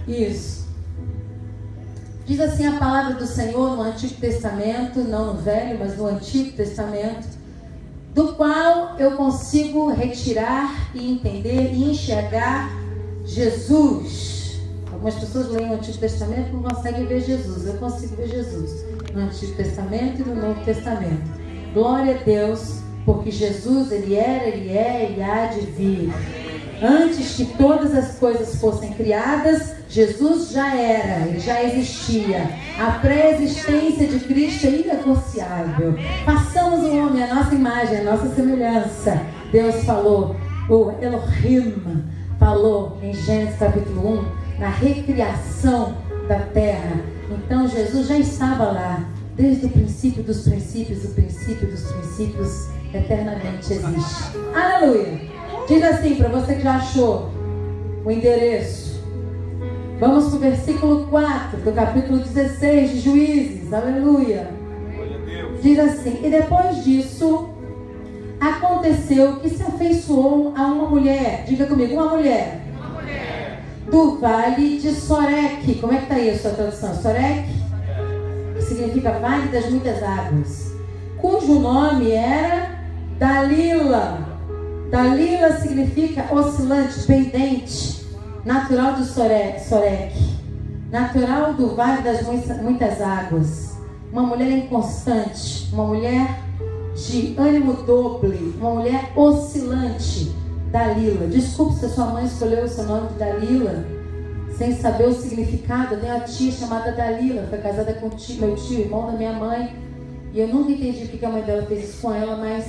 Isso. Diz assim a palavra do Senhor no Antigo Testamento, não no Velho, mas no Antigo Testamento, do qual eu consigo retirar e entender e enxergar Jesus. Algumas pessoas leem o Antigo Testamento e não conseguem ver Jesus. Eu consigo ver Jesus no Antigo Testamento e no Novo Testamento. Glória a Deus, porque Jesus, Ele era, Ele é, Ele há de vir. Antes que todas as coisas fossem criadas, Jesus já era, Ele já existia. A pré-existência de Cristo é inegociável. Façamos o homem à nossa imagem, à nossa semelhança. Deus falou, o Elohim falou em Gênesis capítulo 1, na recriação da terra. Então Jesus já estava lá, desde o princípio dos princípios, o princípio dos princípios eternamente existe. Aleluia! Diz assim para você que já achou o endereço. Vamos para o versículo 4 do capítulo 16 de Juízes. Aleluia. Diz assim: e depois disso aconteceu que se afeiçoou a uma mulher. Diga comigo, uma mulher. Do vale de Sorek. Como é que está aí a sua tradução? Sorek? Que significa vale das muitas águas. Cujo nome era Dalila. Dalila significa oscilante, pendente, natural do Sorek, natural do vale das muitas águas, uma mulher inconstante, uma mulher de ânimo doble, uma mulher oscilante. Dalila. Desculpe se a sua mãe escolheu o seu nome de Dalila sem saber o significado. Eu tenho uma tia chamada Dalila, foi casada com meu tio, irmão da minha mãe, e eu nunca entendi porque a mãe dela fez isso com ela, mas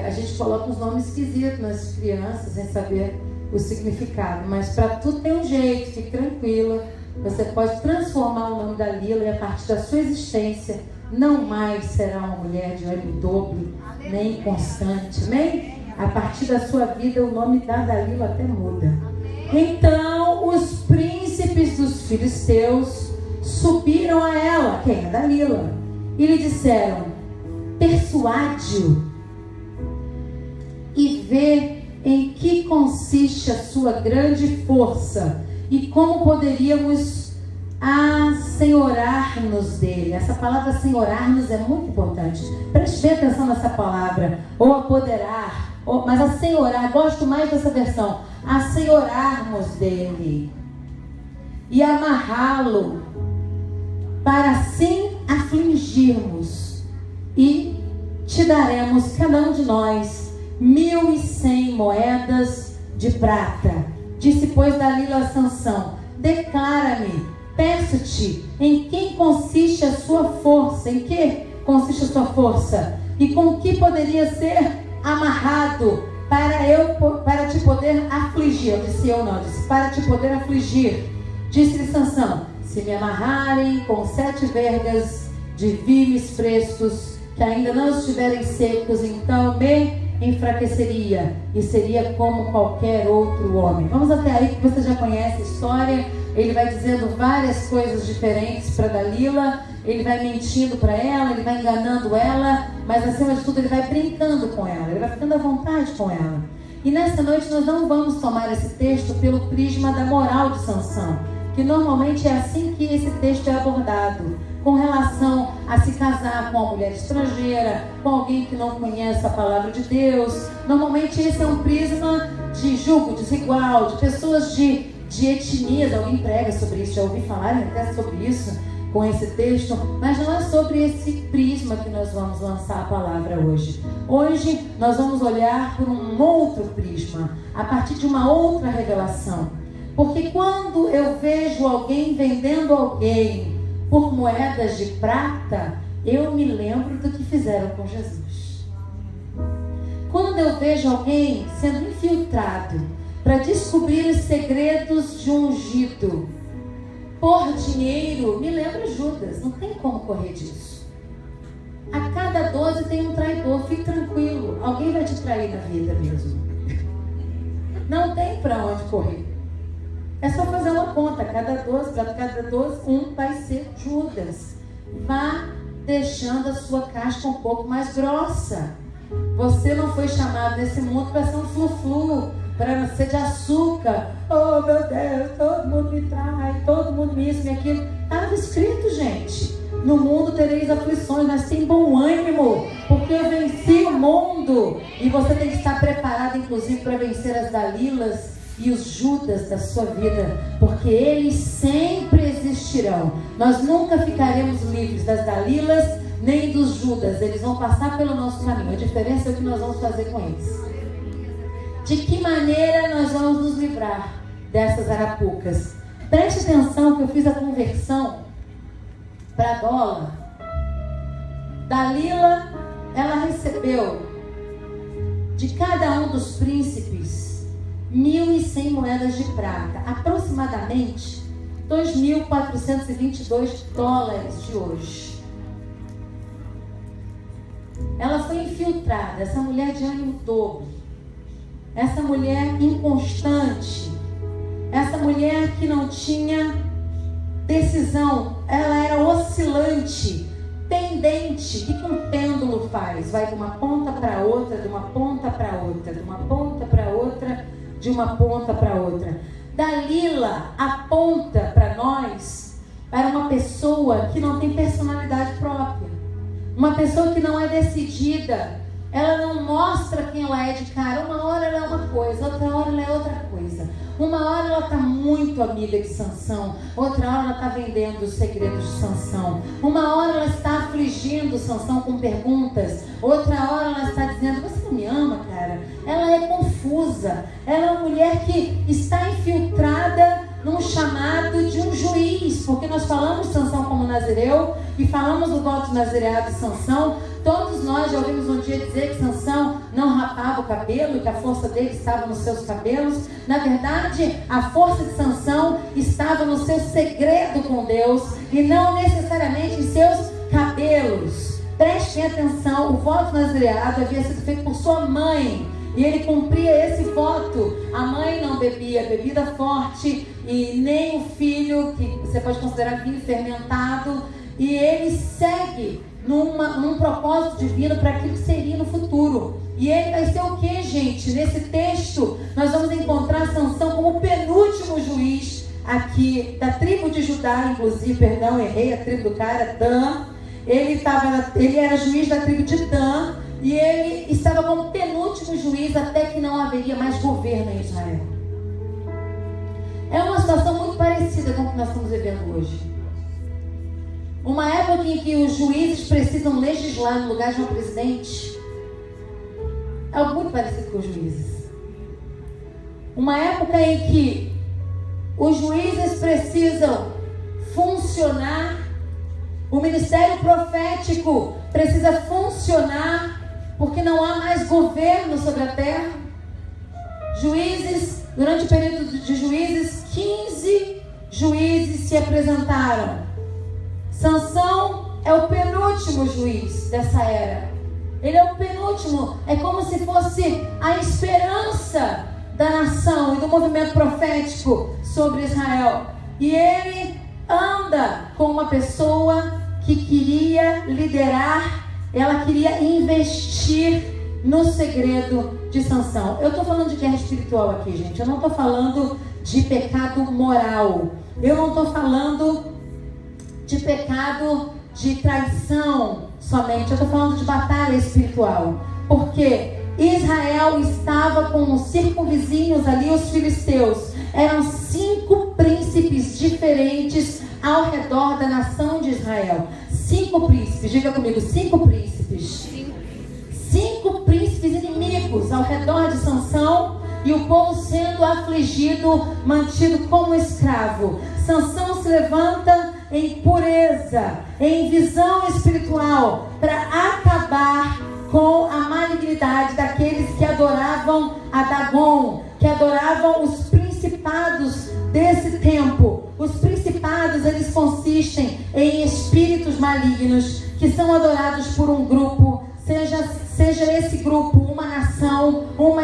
a gente coloca uns nomes esquisitos nas crianças sem saber o significado. Mas para tudo tem um jeito, fique tranquila. Você pode transformar o nome da Dalila e a partir da sua existência não mais será uma mulher de ânimo doble, nem inconstante. Amém? A partir da sua vida o nome da Dalila até muda. Então os príncipes dos filisteus subiram a ela, quem? A Dalila, e lhe disseram: persuade-o e vê em que consiste a sua grande força e como poderíamos assenhorar-nos dele. Essa palavra assenhorar-nos é muito importante. Preste bem atenção nessa palavra. Ou apoderar, mas assenhorar, gosto mais dessa versão. Assenhorarmos dele e amarrá-lo, para assim afligirmos, e te daremos, cada um de nós, 1.100 moedas de prata. Disse, pois, Dalila a Sansão: declara-me, peço-te, em quem consiste a sua força? Em que consiste a sua força? E com que poderia ser amarrado para te poder afligir? Eu disse, eu não, disse, para te poder afligir. Disse-lhe Sansão: se me amarrarem com 7 vergas de vimes frescos, que ainda não estiverem secos, então me enfraqueceria e seria como qualquer outro homem. Vamos até aí, que você já conhece a história. Ele vai dizendo várias coisas diferentes para Dalila, ele vai mentindo para ela, ele vai enganando ela, mas acima de tudo ele vai brincando com ela, ele vai ficando à vontade com ela. E nessa noite nós não vamos tomar esse texto pelo prisma da moral de Sansão, que normalmente é assim que esse texto é abordado, com relação a se casar com uma mulher estrangeira, com alguém que não conhece a palavra de Deus. Normalmente esse é um prisma de julgo desigual, de pessoas de etnias. Alguém prega sobre isso, já ouvi falar até sobre isso com esse texto, mas não é sobre esse prisma que nós vamos lançar a palavra hoje. Hoje nós vamos olhar por um outro prisma, a partir de uma outra revelação. Porque quando eu vejo alguém vendendo alguém por moedas de prata, eu me lembro do que fizeram com Jesus. Quando eu vejo alguém sendo infiltrado para descobrir os segredos de um ungido por dinheiro, me lembro Judas. Não tem como correr disso. A cada 12 tem um traidor. Fique tranquilo, alguém vai te trair na vida mesmo. Não tem para onde correr. É só fazer uma conta, para cada 12, um vai ser Judas. Vá deixando a sua casca um pouco mais grossa. Você não foi chamado nesse mundo para ser um flu-flu, para ser de açúcar. Oh meu Deus, todo mundo me isso e aquilo. Estava escrito, gente. No mundo tereis aflições, mas tem bom ânimo, porque eu venci o mundo. E você tem que estar preparado, inclusive, para vencer as Dalilas e os Judas da sua vida, porque eles sempre existirão. Nós nunca ficaremos livres das Dalilas nem dos Judas. Eles vão passar pelo nosso caminho. A diferença é o que nós vamos fazer com eles. De que maneira nós vamos nos livrar dessas arapucas? Preste atenção que eu fiz a conversão para dólar. Dalila, ela recebeu de cada um dos príncipes 1.100 moedas de prata, aproximadamente 2.422 dólares de hoje. Ela foi infiltrada, essa mulher de ânimo dobre, essa mulher inconstante, essa mulher que não tinha decisão, ela era oscilante, pendente. O que um pêndulo faz? Vai de uma ponta para outra, de uma ponta para outra, de uma ponta para outra, de uma ponta para outra. Dalila aponta para nós para uma pessoa que não tem personalidade própria, uma pessoa que não é decidida. Ela não mostra quem ela é de cara. Uma hora ela é uma coisa, outra hora ela é outra coisa. Uma hora ela está muito amiga de Sansão, outra hora ela está vendendo os segredos de Sansão. Uma hora ela está afligindo Sansão com perguntas, outra hora ela está dizendo: você não me ama, cara? Ela é confusa. Ela é uma mulher que está infiltrada num chamado de um juiz, porque nós falamos de Sansão como nazireu e falamos do voto de nazireado de Sansão. Todos nós já ouvimos um dia dizer que Sansão não rapava o cabelo e que a força dele estava nos seus cabelos. Na verdade, a força de Sansão estava no seu segredo com Deus e não necessariamente em seus cabelos. Prestem atenção, o voto nazireado havia sido feito por sua mãe e ele cumpria esse voto. A mãe não bebia bebida forte e nem o filho, que você pode considerar vinho fermentado, e ele segue num propósito divino para aquilo que seria no futuro. E ele vai ser o que, gente? Nesse texto nós vamos encontrar Sansão como o penúltimo juiz aqui da tribo de Judá, inclusive, perdão, errei a tribo do cara, Dan. Ele era juiz da tribo de Dan e ele estava como penúltimo juiz até que não haveria mais governo em Israel. É uma situação muito parecida com o que nós estamos vivendo hoje. Uma época em que os juízes precisam legislar no lugar de um presidente. É algo muito parecido com os juízes. Uma época em que os juízes precisam funcionar, o ministério profético precisa funcionar, porque não há mais governo sobre a terra. Juízes, durante o período de juízes, 15 juízes se apresentaram. Sansão é o penúltimo juiz dessa era. Ele é o penúltimo. É como se fosse a esperança da nação e do movimento profético sobre Israel. E ele anda com uma pessoa que queria liderar, ela queria investir no segredo de Sansão. Eu estou falando de guerra espiritual aqui, gente. Eu não estou falando de pecado moral. Eu não estou falando de pecado de traição somente. Eu estou falando de batalha espiritual. Porque Israel estava com os circunvizinhos ali, os filisteus. Eram 5 príncipes diferentes ao redor da nação de Israel. 5 príncipes, diga comigo, 5 príncipes. 5 príncipes inimigos ao redor de Sansão. E o povo sendo afligido, mantido como escravo. Sansão se levanta em pureza, em visão espiritual, para acabar com a malignidade daqueles que adoravam a Dagon, que adoravam os principados desse tempo. Os principados, eles consistem em espíritos malignos que são adorados por um grupo, seja esse grupo uma nação, um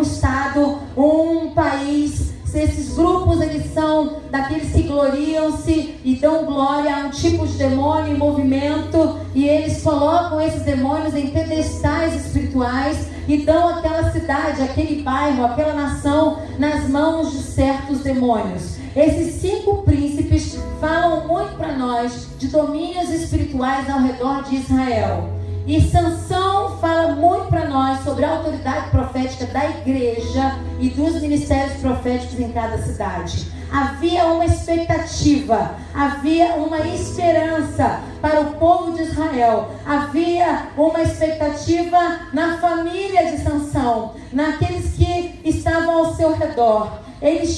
estado, um país. Esses grupos, eles são daqueles que gloriam-se e dão glória a um tipo de demônio em movimento, e eles colocam esses demônios em pedestais espirituais e dão aquela cidade, aquele bairro, aquela nação nas mãos de certos demônios. Esses 5 príncipes falam muito para nós de domínios espirituais ao redor de Israel. E Sansão fala muito para nós sobre a autoridade profética da igreja e dos ministérios proféticos em cada cidade. Havia uma expectativa, havia uma esperança para o povo de Israel. Havia uma expectativa na família de Sansão, naqueles que estavam ao seu redor. Eles